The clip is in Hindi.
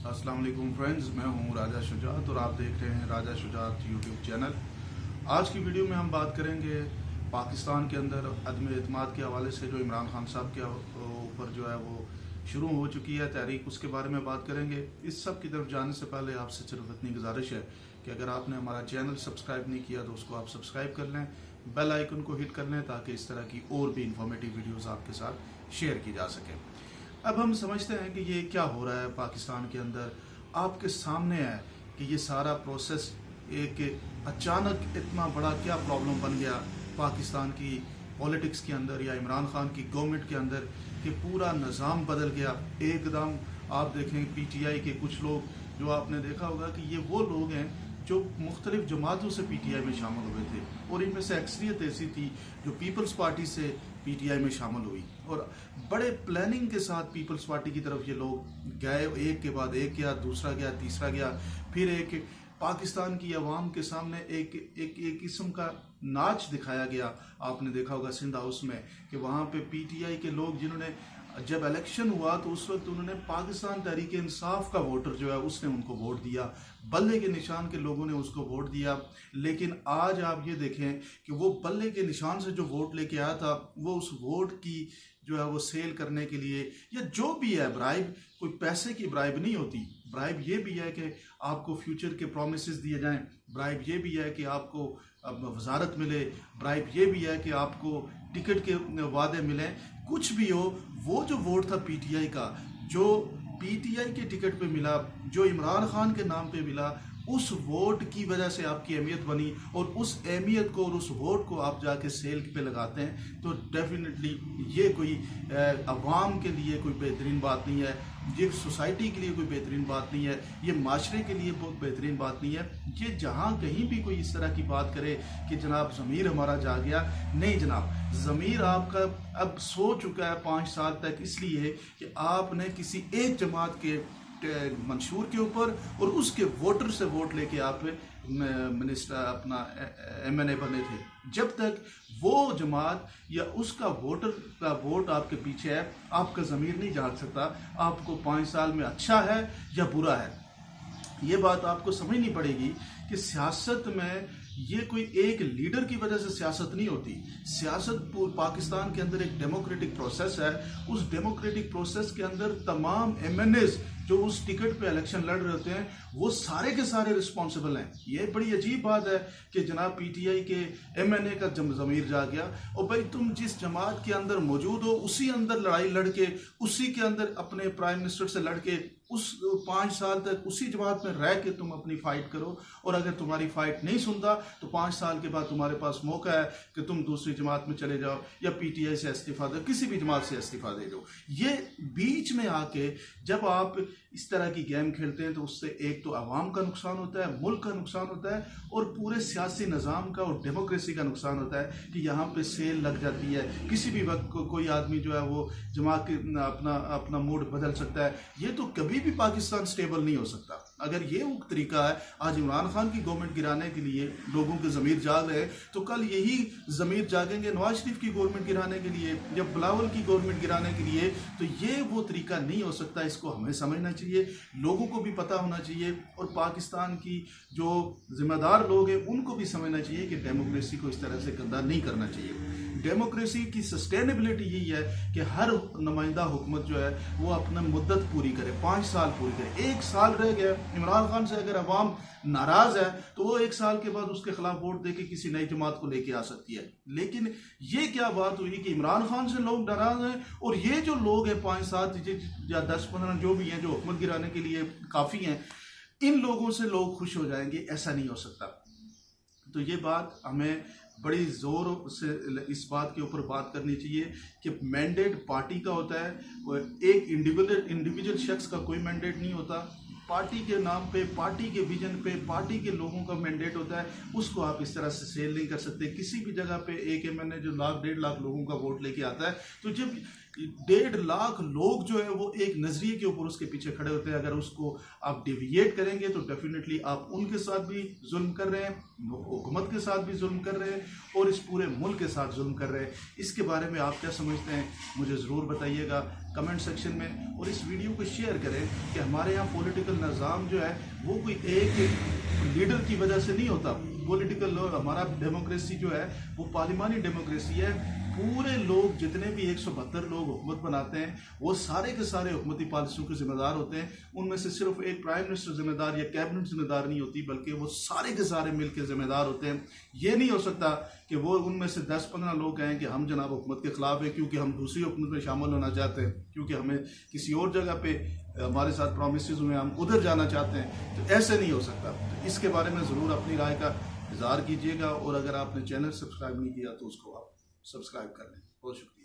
अस्सलाम वालेकुम फ्रेंड्स, मैं हूं राजा शुजात और आप देख रहे हैं राजा शुजात यूट्यूब चैनल। आज की वीडियो में हम बात करेंगे पाकिस्तान के अंदर अदम एतमाद के हवाले से जो इमरान खान साहब के ऊपर जो है वो शुरू हो चुकी है तहरीक, उसके बारे में बात करेंगे। इस सब की तरफ जाने से पहले आपसे सिर्फ इतनी गुजारिश है कि अगर आपने हमारा चैनल सब्सक्राइब नहीं किया तो उसको आप सब्सक्राइब कर लें, बेल आइकन को हिट कर लें ताकि इस तरह की और भी इंफॉर्मेटिव वीडियोज़ आपके साथ शेयर की जा सके। अब हम समझते हैं कि ये क्या हो रहा है पाकिस्तान के अंदर। आपके सामने है कि ये सारा प्रोसेस एक अचानक इतना बड़ा क्या प्रॉब्लम बन गया पाकिस्तान की पॉलिटिक्स के अंदर या इमरान खान की गवर्नमेंट के अंदर कि पूरा निज़ाम बदल गया एकदम। आप देखें पीटीआई के कुछ लोग, जो आपने देखा होगा कि ये वो लोग हैं जो मुख्तलिफ जमातों से पीटीआई में शामिल हुए थे और इनमें से अक्सरियत ऐसी थी जो पीपल्स पार्टी से पीटीआई में शामिल हुई और बड़े प्लानिंग के साथ पीपल्स पार्टी की तरफ ये लोग गए। एक के बाद एक गया, दूसरा गया, तीसरा गया, फिर एक पाकिस्तान की आवाम के सामने एक किस्म का नाच दिखाया गया। आपने देखा होगा सिंध हाउस में कि वहाँ पे पीटीआई के लोग, जिन्होंने जब इलेक्शन हुआ तो उस वक्त उन्होंने पाकिस्तान तहरीक इंसाफ का वोटर जो है उसने उनको वोट दिया, बल्ले के निशान के लोगों ने उसको वोट दिया। लेकिन आज आप ये देखें कि वो बल्ले के निशान से जो वोट लेके आया था वो उस वोट की जो है वो सेल करने के लिए या जो भी है ब्राइब, कोई पैसे की ब्राइब नहीं होती। ब्राइब ये भी है कि आपको फ्यूचर के प्रोमिसेस दिए जाएं, ब्राइब ये भी है कि आपको वजारत मिले, ब्राइब ये भी है कि आपको टिकट के वादे मिलें। कुछ भी हो, वो जो वोट था पीटीआई का, जो पीटीआई के टिकट पे मिला, जो इमरान खान के नाम पे मिला, उस वोट की वजह से आपकी अहमियत बनी और उस अहमियत को और उस वोट को आप जाके सेल पे लगाते हैं तो डेफिनेटली ये कोई अवाम के लिए कोई बेहतरीन बात नहीं है, ये सोसाइटी के लिए कोई बेहतरीन बात नहीं है, ये माशरे के लिए बहुत बेहतरीन बात नहीं है। ये जहाँ कहीं भी कोई इस तरह की बात करे कि जनाब ज़मीर हमारा जा गया, नहीं जनाब, ज़मीर आपका अब सो चुका है 5 साल तक, इसलिए कि आपने किसी एक जमात के मंशूर के ऊपर और उसके वोटर से वोट लेके आप मिनिस्टर अपना एमएनए बने थे। जब तक वो जमात या उसका वोटर का वोट आपके पीछे है, आपका ज़मीर नहीं जाग सकता आपको 5 साल में अच्छा है या बुरा है। ये बात आपको समझनी पड़ेगी कि सियासत में ये कोई एक लीडर की वजह से सियासत नहीं होती। सियासत पाकिस्तान के अंदर एक डेमोक्रेटिक प्रोसेस है। उस डेमोक्रेटिक प्रोसेस के अंदर तमाम एमएनएस जो उस टिकट पे इलेक्शन लड़ रहे होते हैं वो सारे के सारे रिस्पॉन्सिबल हैं। ये बड़ी अजीब बात है कि जनाब पीटीआई के एमएनए का ज़मीर जा गया और भाई तुम जिस जमात के अंदर मौजूद हो उसी अंदर लड़ाई लड़के, उसी के अंदर अपने प्राइम मिनिस्टर से लड़के उस 5 साल तक उसी जमात में रह के तुम अपनी फाइट करो। और अगर तुम्हारी फाइट नहीं सुनता तो 5 साल के बाद तुम्हारे पास मौका है कि तुम दूसरी जमात में चले जाओ या पीटीआई से इस्तीफा दो, किसी भी जमात से इस्तीफा दे दो। ये बीच में आके जब आप इस तरह की गेम खेलते हैं तो उससे एक तो आवाम का नुकसान होता है, मुल्क का नुकसान होता है और पूरे सियासी निज़ाम का और डेमोक्रेसी का नुकसान होता है कि यहाँ पे सेल लग जाती है। किसी भी वक्त कोई आदमी जो है वो जमात अपना मूड बदल सकता है। ये तो कभी भी पाकिस्तान स्टेबल नहीं हो सकता। अगर ये वो तरीका है आज इमरान खान की गवर्नमेंट गिराने के लिए लोगों के ज़मीर जाग रहे हैं तो कल यही ज़मीर जागेंगे नवाज शरीफ की गवर्नमेंट गिराने के लिए या बिलावल की गवर्नमेंट गिराने के लिए। तो ये वो तरीका नहीं हो सकता। इसको हमें समझना चाहिए, लोगों को भी पता होना चाहिए और पाकिस्तान की जो जिम्मेदार लोग हैं उनको भी समझना चाहिए कि डेमोक्रेसी को इस तरह से गंदा नहीं करना चाहिए। डेमोक्रेसी की सस्टेनेबिलिटी यही है कि हर नुमाइंदा हुकूमत जो है वो अपना मुद्दत पूरी करे, 5 साल पूरी करे। 1 साल रह गया इमरान खान से, अगर अवाम नाराज है तो वो 1 साल के बाद उसके खिलाफ वोट देके किसी नई जमात को लेके आ सकती है। लेकिन ये क्या बात हुई कि इमरान खान से लोग नाराज हैं और ये जो लोग हैं 5, 7 या 10-15 जो भी हैं जो हुकूमत गिराने के लिए काफ़ी हैं, इन लोगों से लोग खुश हो जाएंगे, ऐसा नहीं हो सकता। तो ये बात हमें बड़ी ज़ोर से इस बात के ऊपर बात करनी चाहिए कि मैंडेट पार्टी का होता है, एक इंडिविजुअल शख्स का कोई मैंडेट नहीं होता। पार्टी के नाम पे, पार्टी के विजन पे, पार्टी के लोगों का मैंडेट होता है, उसको आप इस तरह से सेल नहीं कर सकते। किसी भी जगह पे एक एमएनए जो 1-1.5 लाख लोगों का वोट लेके आता है तो जब 1.5 लाख लोग जो है वो एक नज़रिए के ऊपर उसके पीछे खड़े होते हैं, अगर उसको आप डिविएट करेंगे तो डेफिनेटली आप उनके साथ भी जुल्म कर रहे हैं, हुकूमत के साथ भी जुल्म कर रहे हैं और इस पूरे मुल्क के साथ जुल्म कर रहे हैं। इसके बारे में आप क्या समझते हैं मुझे ज़रूर बताइएगा। कमेंट सेक्शन में, और इस वीडियो को शेयर करें कि हमारे यहाँ पॉलिटिकल निज़ाम जो है वो कोई एक लीडर की वजह से नहीं होता। पॉलिटिकल हमारा डेमोक्रेसी जो है वो पार्लिमानी डेमोक्रेसी है। पूरे लोग जितने भी 172 लोग हुकूमत बनाते हैं वो सारे के सारे हुकूमती पॉलिसियों के जिम्मेदार होते हैं। उनमें से सिर्फ एक प्राइम मिनिस्टर जिम्मेदार या कैबिनेट जिम्मेदार नहीं होती, बल्कि वो सारे के सारे मिलकर जिम्मेदार होते हैं। ये नहीं हो सकता कि वो उनमें से 10-15 लोग कहें कि हम जनाब हुकूमत के खिलाफ हैं क्योंकि हम दूसरी हुकूमत में शामिल होना चाहते हैं, क्योंकि हमें किसी और जगह पे हमारे साथ प्रोमिसेस हुए हम उधर जाना चाहते हैं। तो ऐसे नहीं हो सकता। तो इसके बारे में ज़रूर अपनी राय का इज़हार कीजिएगा, और अगर आपने चैनल सब्सक्राइब नहीं किया तो उसको आप सब्सक्राइब कर लें। बहुत शुक्रिया।